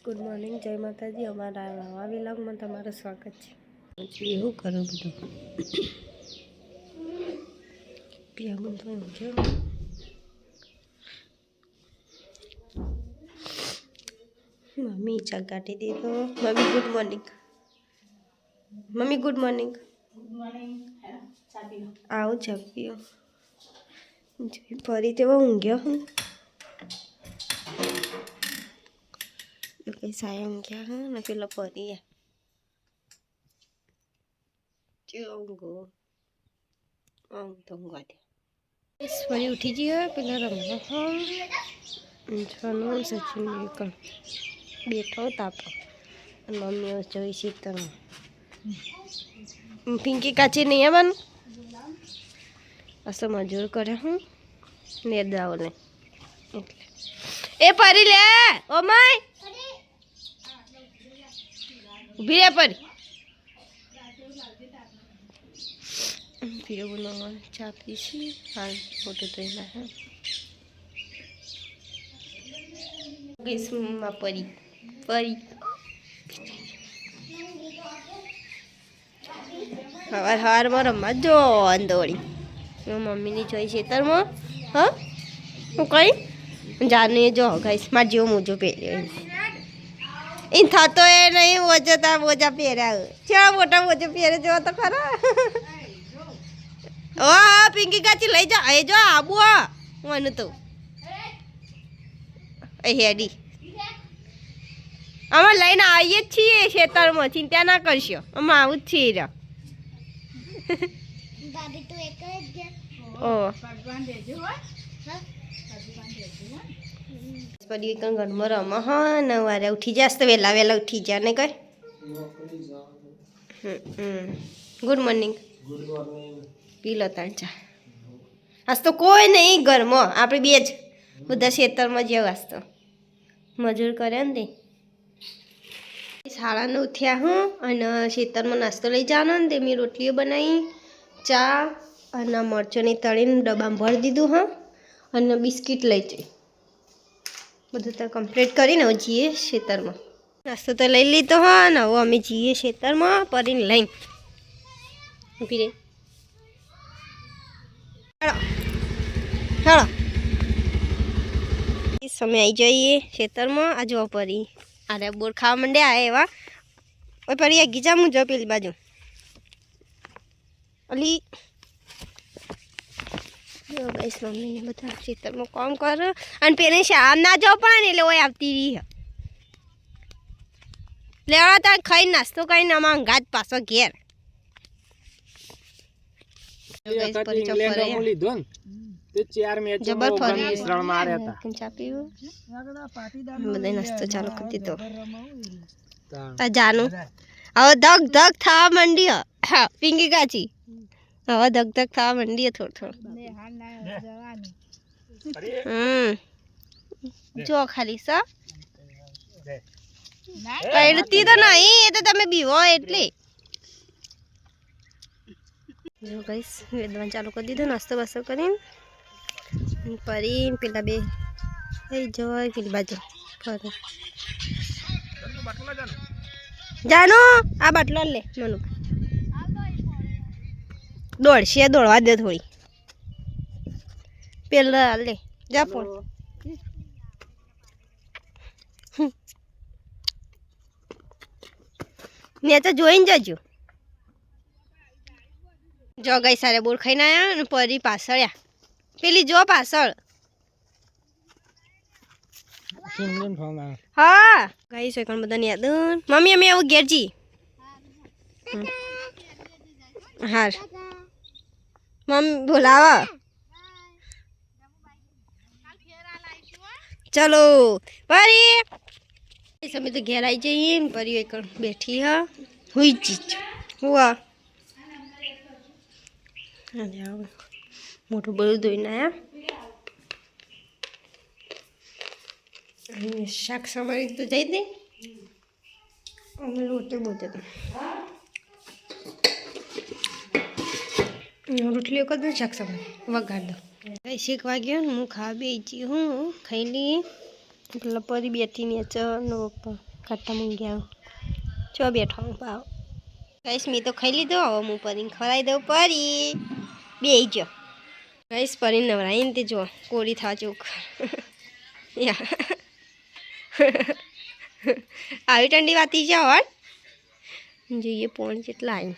Good morning, जय माता जी। अमरा नवा व्लॉग में तमाરું स्वागत है। એવું કરું બધું પિયા તો જો મમ્મી ચા કાઢી દીધો। Mummy good morning. Mummy good morning. Good morning. ચા પીઓ। આવો ચા પીઓ। ફરી તેવો ઊંઘ્યો હું કઈ સાયમ क्या है ना પેલા પરી ઊંઘો તો ઊંઘવા દે। ફરી ઉઠી ગયો પેલા રમવા છનું સચિન બેઠો તાપો અને મમ્મીઓ જોઈ શીતળમાં પિંકી કાચી નહીં આવવાનું અસો મજૂર કરે હું નેદાઓને એટલે એ પરી લે ઓ માય ઊભી રે પરી પીરો બનાવવા ચા પીશી હાલ ફોટો જોઈના હે ગઈસમાં પરી પરી હવાર હવારમાં રમવા જો અંદોળી મમ્મીની જોઈ ખેતરમાં હા હું કઈ જાને જો ગાઈસ માં જેવો મોજો પહેર્યો इन થતો એ નહીં ઓજતા મોજા પહેર્યા ચા મોટા મોજો પહેરે જો તો ખરા ઓ હા પિંકી કાચી લઈ જા એ જો આબુ મને તો એ હેડી અમે લઈને આવીએ જ છીએ ખેતરમાં ચિંતા ના કરશો અમે આવું જ છીએ ભાભી તો એક જ ગયા ઓ ભગવાન દેજો હો હા પડી કણ ઘરમાં રમા હા ને વારે ઉઠી જાસ તો વહેલા વહેલા ઉઠી જા ને કઈ ગુડ મોર્નિંગ પી લો તાણ ચા આજ તો કોઈ નહીં ઘરમાં આપણે બે જ બધા ખેતરમાં જેવું આજ તો મજૂર કરે ને તે શાળાને ઉઠ્યા હું અને ખેતરમાં નાસ્તો લઈ જવાનો ને તે મેં રોટલીઓ બનાવી ચા અને મરચોની તળીને ડબ્બામાં ભરી દીધું હા અને બિસ્કિટ લઈ જઈ બધું તો કમ્પ્લીટ કરીને હવે જઈએ ખેતરમાં નાસ્તો તો લઈ લીધો હા ને હવે અમે જઈએ ખેતરમાં પરીને લઈને ઊભી રહી ચાલો સમય આવી જઈએ ખેતરમાં આ જો પરી અરે બોર ખાવા માંડ્યા એવા ઓય પરી આ ગીજા હું જો પેલી બાજુ અલી ગાઈસ મમ્મીને બધા ખેતરમાં કામ કરો અને પેલી શામ ના જો પણ એટલે ઓય આવતી રહી લેવા તાર ખાઈ નાસ્તો કરીને આમાં અંગાત પાછો ઘેર નાસ્તો ચાલુ કરી દીધો જાનું હવે ધક ધક થવા માંડી પિંકી કાચી હવે ધક ધક થવા માંડીએ થોડું જો ખાલી સા કઈડતી તો નહીં એ તો તમે બીવો એટલે જો ગાઈસ વેદવાન ચાલુ કરી દીધો નાસ્તો બાસ્તો કરીને પરી પેલા બે એ જોય પેલી બાજુ ફરે જાનો આ બાટલો લે મનુ દોડશે દોડવા દે થોડી પેલા લે જા ફોન મેં તો જોઈને જજો જો ગઈ સારે બોર ખાઈને આવ્યા ને પરી પાછળ પેલી જો પાછળ હા ગઈ છે કોણ બધા યાદ મમ્મી અમે આવું ઘેરજી હાર મમ્મી બોલાવા ચલો પરી અમે તો ઘેર આવી જઈએ ને પરી એક બેઠી હા હુઈ ચીજ હુઆ મોટું બધું ધોઈને આવ્યા શાક સમારી તો જઈ દે અમે રોટે બોતે તો રોટલીઓ કરી દઉં શાક સમારી વઘાર દો કઈ શીખવા ગયો ને હું ખાવા બેસી હું ખાઈ લઈએ પેલા પરી બેઠી ને ચનો કરતા મૂંગ્યા ચો બેઠો હું પાવ ગાઈસ મેં તો ખાઈ લીધો હવે હું પરીને ખવડાવી દઉં પરી બે જો ગાઈસ પરીને નવરાઈને તે જો કોરી થા ચોક યા આવી ઠંડી વાતી છે હવાડ જોઈએ પોણ જેટલા આવી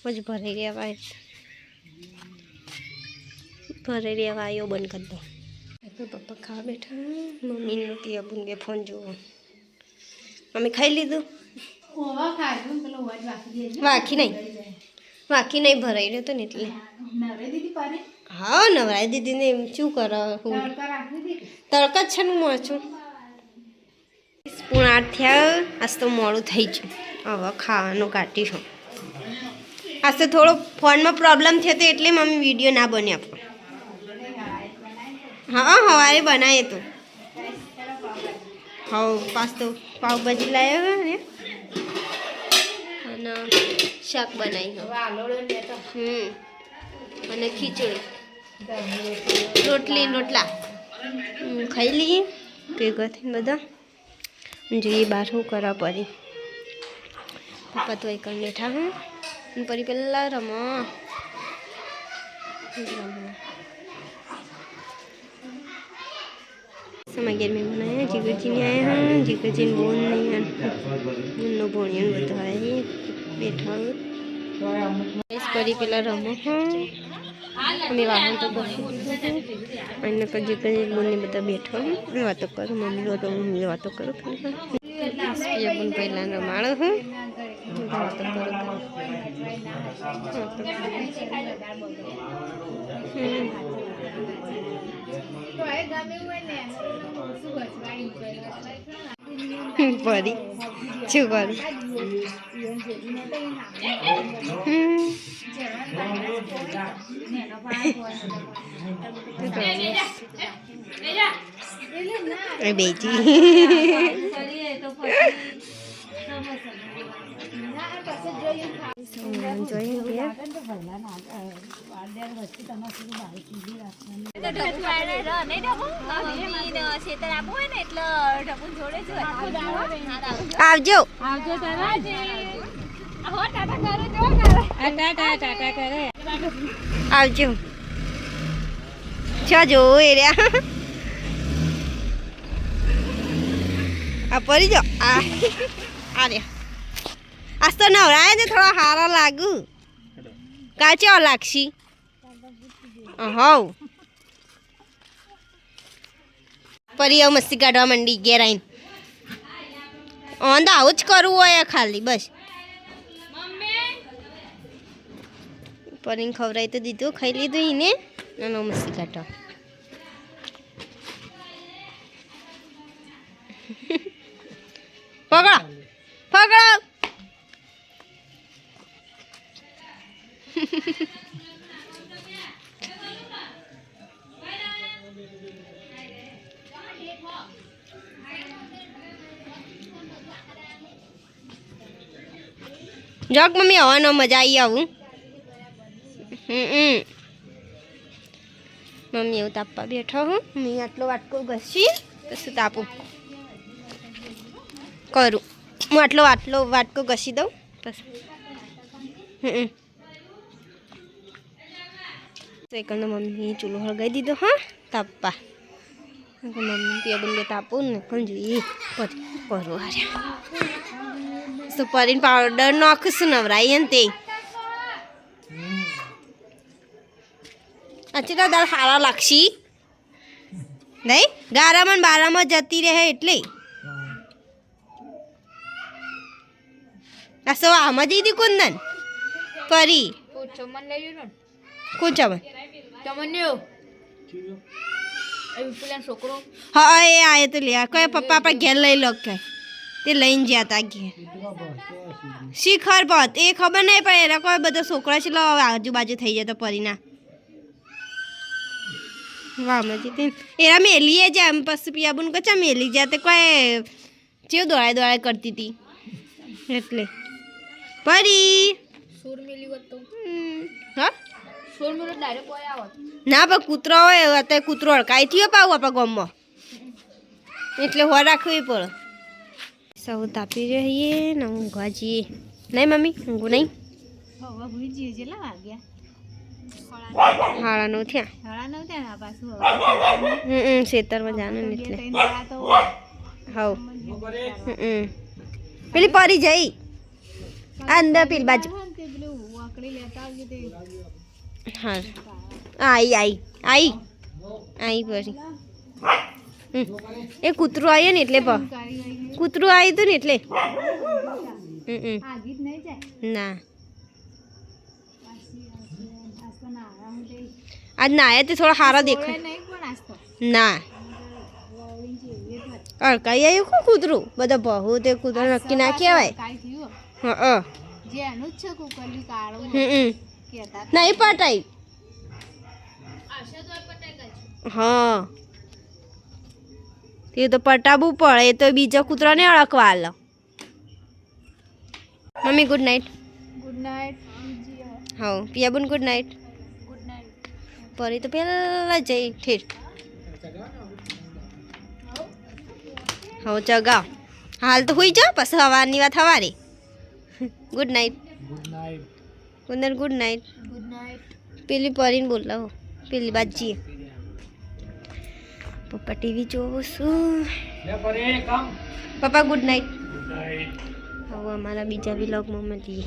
પછી ભરાઈ રહ્યા આવ્યો બંધ કરી દો તો પપ્પા ખાવા બેઠા મમ્મીને રોટી અબુન બે ફોન જોવો મમ્મી ખાઈ લીધું વાખી નહીં ભરાઈ રહ્યો તો ને એટલે હા નવરાઈ દીદીને એમ શું કરો તડકા જ છે ને હું છું 8:30 થયા આજ તો મોડું થઈ ગયું હવે ખાવાનું કાઢીશું આજ તો થોડો ફોનમાં પ્રોબ્લેમ થયો હતો એટલે મમ્મી વિડીયો ના બન્યો આપણો હા સવારે બનાવીએ તો પાસ્તો પાવભાજી લાવ્યો ને અને શાક બનાવી અને ખીચડી રોટલા ખાઈ લઈએ ભેગા થઈને બધા જોઈએ બહાર શું કરવા પડી પપ્પા તો એક બેઠા હું પરી પેલા રમો समागर में बनाया जिगर जी ने आया हैं जिगर जी बोन नो बोनियन बताए बैठा इस परी पेला रमो हैं हमें वाहन तो बस अन्य पर जिगर जी बोन ने बता बैठा हूँ मैं बातों करूँ मम्मी वो तो मैं बातों करूँ ये बोन पहला रमाड़ो है बातों करूँ પરી શું કરું બેજી આવજો આવજો છો જો એ રહ્યા આ પડી જાઓ આ રે આજ તો નવરાય ને થોડા હારા લાગુ કાચો લાગશી હવ પરી હવે મસ્તી કાઢવા માંડી ઘેર આવીને ઓન તો આવું જ કરવું હોય ખાલી બસ પરીને ખવડાવી તો દીધું ખાઈ લીધું એને અને મસ્તી કાઢવા પકડો પકડો જોક મમ્મી હવાનો મજા આવી આવું મમ્મી એવું તાપવા બેઠો હું મેં આટલો વાટકો ઘસી કશું તાપું કરું હું આટલો વાટકો ઘસી દઉં પછી તો એકનો મમ્મી ચૂલો હળગાવી દીધો હા તાપવા મમ્મી પેબન બે તાપું ને પણ જોઈએ કરું હારે તો પરીને પાવડર નાખશું નવરાઈ ને તે અચ્છા તો દાળ સારા લાગશી નહીં ગારામાં બારામાં જતી રહે એટલે આ સવા આમાં જઈ હતી કુંદન પરી કોણ ચમન છોકરો હા એ આયો તો લે કયા પપ્પા આપણે ઘેર લઈ લો કે તે લઈને ગયા હતા ઘેર શિખર પત એ ખબર નહીં પણ એના કોઈ બધા છોકરા છે આજુબાજુ થઈ જતો પરીના વાહ મજી એરા મેલીએ જ એમ પછી પિયાબુન કચા મેલી જાય તે કોઈ જેવું દોડાય કરતી હતી એટલે પરી સુર મેલી હતો હા સુર મેલો ડાયરેક્ટ કોઈ આવત ના પણ કૂતરો હોય અત્યારે કૂતરો અડકાઈ થયો પાવું આપણા ગામમાં એટલે હો રાખવી પડે સૌ તાપી રહીએ ને ઊંઘવા જઈએ નહીં મમ્મી ઊંઘું નહીં હવે ભૂઈ જઈએ કેટલા વાગ્યા 9:30 થયા સાડા 9 થયા ને પાછું ખેતરમાં જાનું ને એટલે તો હવ પેલી પરી જઈ અંદર પેલી બાજુ પેલું વાકડી લેતા આવજો તે હા આઈ પરી એ કૂતરું આવ્યું ને એટલે કૂતરું આવ્યું હતું ને એટલે આગી જ નહીં જાય ના પાછી આજ નાયા તે થોડા સારા દેખાય નહીં પણ આસ્તો ના અડકાઈ આવ્યું કોણ કૂતરું બધા બહુ તે કૂતરું નક્કી ના કહેવાય કાઈ થયું હા જે એનું જ છે કુકરલી કાળું કહેતા નહીં પટાઈ હા તે તો પટાવવું પડે એ તો બીજા કૂતરાને અડકવા આલો mummy good night good night હા પિયાબુન ગુડ નાઇટ ગુડ નાઇટ પરી તો પહેલા જઈ ઠેર હા ચગાવ હાલ તો હોઈ જા પછી સવારની વાત સવારે good night good night good night પેલી પરીને બોલાવો પેલી બાદ જઈએ પપ્પા ટીવી જોવું છું પપ્પા ગુડ નાઇટ હવે અમારા બીજા વ્લોગમાં મળીએ